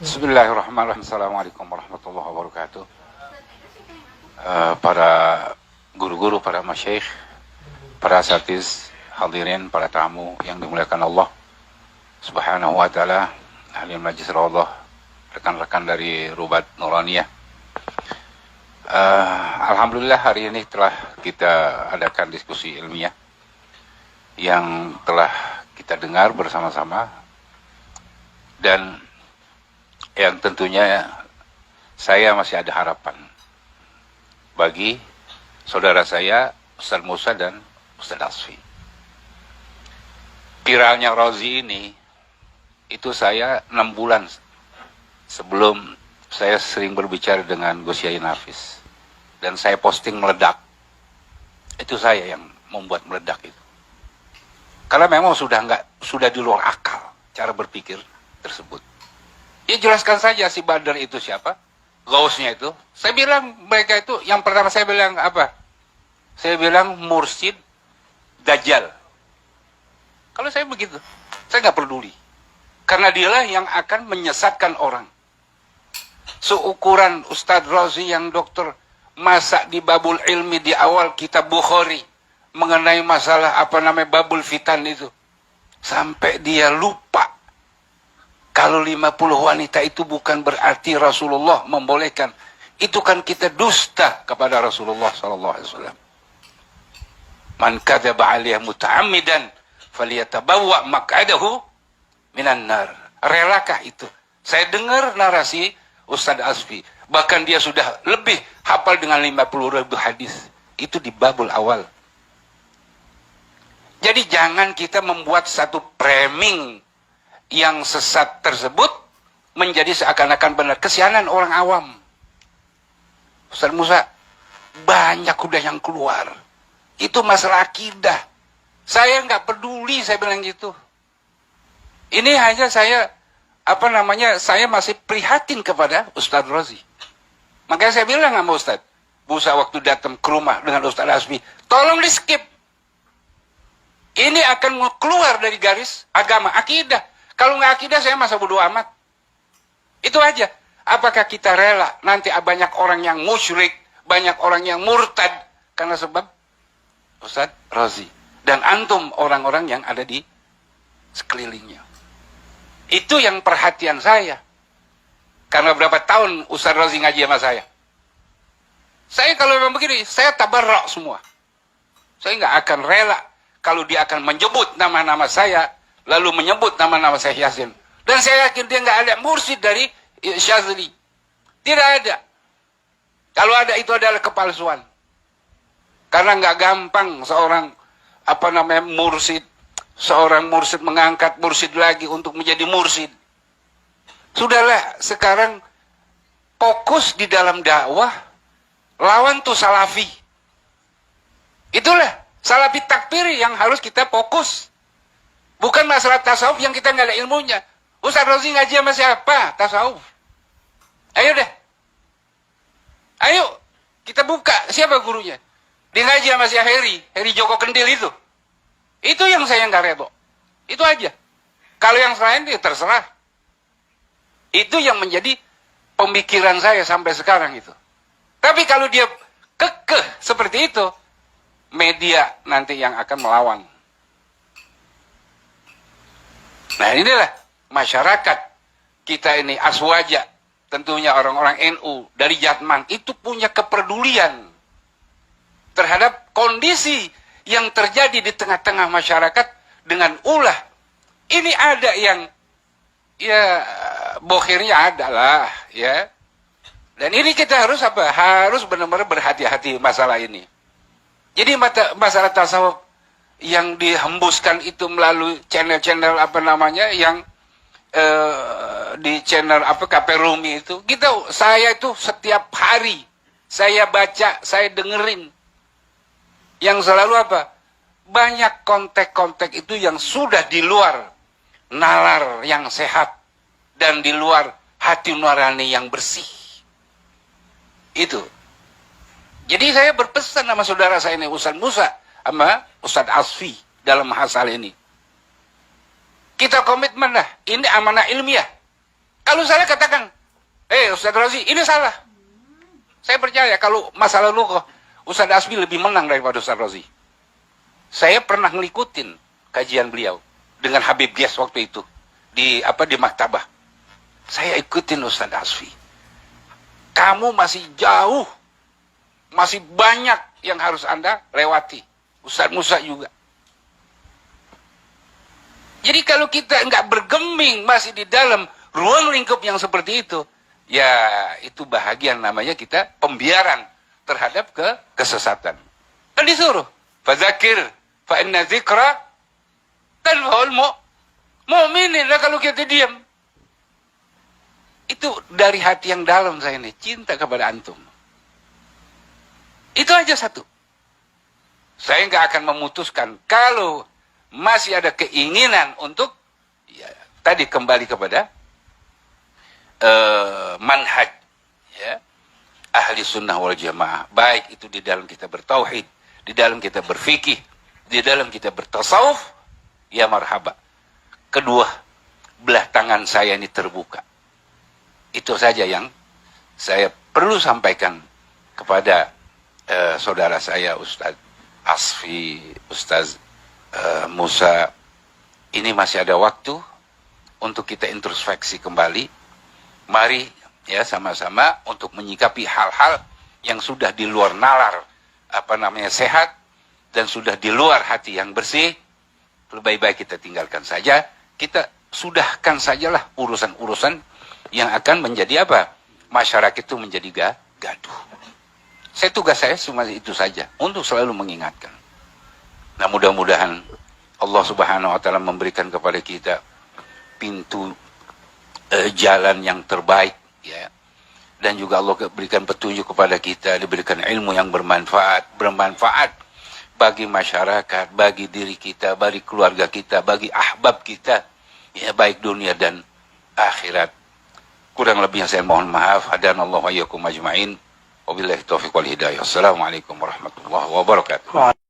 Bismillahirrahmanirrahim. Assalamualaikum warahmatullahi wabarakatuh. Para guru-guru, para masyayikh, para asatiz, hadirin, para tamu yang dimuliakan Allah Subhanahu wa taala, ahli majlis Allah, rekan-rekan dari Rubat Nuraniyah. Alhamdulillah hari ini telah kita adakan diskusi ilmiah yang telah kita dengar bersama-sama, dan yang tentunya saya masih ada harapan bagi saudara saya Ustaz Musa dan Ustaz Asfi. Viralnya Razi ini, itu saya 6 bulan sebelum saya sering berbicara dengan Gus Yai Nafis, dan saya posting meledak. Itu saya yang membuat meledak itu, karena memang sudah di luar akal cara berpikir tersebut. Ya jelaskan saja si Badar itu siapa, Gausnya itu. Saya bilang mereka itu, yang pertama saya bilang apa? Saya bilang mursyid Dajjal. Kalau saya begitu, saya nggak peduli, karena dialah yang akan menyesatkan orang. Seukuran Ustadz Razi yang dokter, masa di babul ilmi di awal kitab Bukhari mengenai masalah babul fitan itu, sampai dia lupa kalau 50 wanita itu bukan berarti Rasulullah membolehkan. Itu kan kita dusta kepada Rasulullah SAW. Man kadzaba alaihi muta'ammidan falyatabawwa maq'adahu minan nar. Relakah itu? Saya dengar narasi Ustaz Asfi, bahkan dia sudah lebih hafal dengan 50.000 hadis. Itu di babul awal. Jadi jangan kita membuat satu framing yang sesat tersebut menjadi seakan-akan benar. Kesianan orang awam. Ustaz Musa, banyak udah yang keluar. Itu masalah akidah. Saya nggak peduli, saya bilang gitu. Ini hanya saya, saya masih prihatin kepada Ustaz Razi. Makanya saya bilang sama Ustaz Musa waktu datang ke rumah dengan Ustaz Asfi, tolong di skip. Ini akan keluar dari garis agama, akidah. Kalau nggak akidah, saya masa bodo amat. Itu aja. Apakah kita rela nanti banyak orang yang musyrik, banyak orang yang murtad karena sebab Ustaz Razi dan antum orang-orang yang ada di sekelilingnya? Itu yang perhatian saya. Karena berapa tahun Ustaz Razi ngaji sama saya. Saya kalau memang begini, saya tabarrak semua. Saya nggak akan rela kalau dia akan menyebut nama-nama saya, lalu menyebut nama-nama Syekh Yasin. Dan saya yakin dia nggak ada mursyid dari Syazili. Tidak ada. Kalau ada, itu adalah kepalsuan. Karena nggak gampang seorang mursyid, seorang mursyid mengangkat mursyid lagi untuk menjadi mursyid. Sudahlah, sekarang fokus di dalam dakwah, lawan tuh salafi. Itulah salafi takfiri yang harus kita fokus. Bukan masalah tasawuf yang kita nggak ada ilmunya. Ustaz Razi ngaji sama siapa? Tasawuf. Ayo deh. Ayo, kita buka. Siapa gurunya? Dia ngaji sama si Heri Joko Kendil itu. Itu yang saya nggak redho. Itu aja. Kalau yang selain itu terserah. Itu yang menjadi pemikiran saya sampai sekarang itu. Tapi kalau dia kekeh seperti itu, media nanti yang akan melawan. Nah inilah masyarakat kita ini, aswaja, tentunya orang-orang NU dari Jatman, itu punya kepedulian terhadap kondisi yang terjadi di tengah-tengah masyarakat dengan ulah. Ini ada yang, ya bokhirnya adalah, ya. Dan ini kita harus harus benar-benar berhati-hati masalah ini. Jadi masalah tasawuf yang dihembuskan itu melalui channel-channel yang di channel KP Rumi itu, saya itu setiap hari saya baca, saya dengerin, yang selalu banyak kontek-kontek itu yang sudah di luar nalar yang sehat dan di luar hati nurani yang bersih. Itu. Jadi saya berpesan sama saudara saya ini, Ustaz Musa sama Ustaz Asfi, dalam masalah ini. Kita komitmen lah, ini amanah ilmiah. Kalau saya katakan, Ustaz Razi, ini salah. Saya percaya kalau masa lalu kok Ustaz Asfi lebih menang daripada Ustaz Razi. Saya pernah ngikutin kajian beliau dengan Habib Gias waktu itu di maktabah. Saya ikutin Ustaz Asfi. Kamu masih jauh, masih banyak yang harus Anda lewati. Ustaz Musa juga. Jadi kalau kita nggak bergeming masih di dalam ruang lingkup yang seperti itu, ya itu bahagian namanya kita pembiaran terhadap kesesatan. Kan disuruh, fadzakir fa inna dzikra tanfa'ul mu'minin. Lah kalau kita diam, itu dari hati yang dalam saya nih, cinta kepada antum. Itu aja satu. Saya nggak akan memutuskan kalau masih ada keinginan untuk ya, tadi kembali kepada manhaj ya, ahli sunnah wal jamaah. Baik itu di dalam kita bertauhid, di dalam kita berfikih, di dalam kita bertasawuf, ya marhaba. Kedua, belah tangan saya ini terbuka. Itu saja yang saya perlu sampaikan kepada saudara saya Ustaz Asfi, Ustaz Musa. Ini masih ada waktu untuk kita introspeksi kembali. Mari ya sama-sama untuk menyikapi hal-hal yang sudah di luar nalar sehat dan sudah di luar hati yang bersih. Lebih baik kita tinggalkan saja. Kita sudahkan sajalah urusan-urusan yang akan menjadi masyarakat itu menjadi gaduh. Tugas saya cuma itu saja, untuk selalu mengingatkan. Nah, mudah-mudahan Allah Subhanahu wa taala memberikan kepada kita pintu jalan yang terbaik ya. Dan juga Allah berikan petunjuk kepada kita, diberikan ilmu yang bermanfaat bagi masyarakat, bagi diri kita, bagi keluarga kita, bagi ahbab kita, ya baik dunia dan akhirat. Kurang lebihnya saya mohon maaf. Hadanallahu wa iyyakum ajma'in. Wabillahi taufiq wal hidayah. Assalamualaikum warahmatullahi wabarakatuh.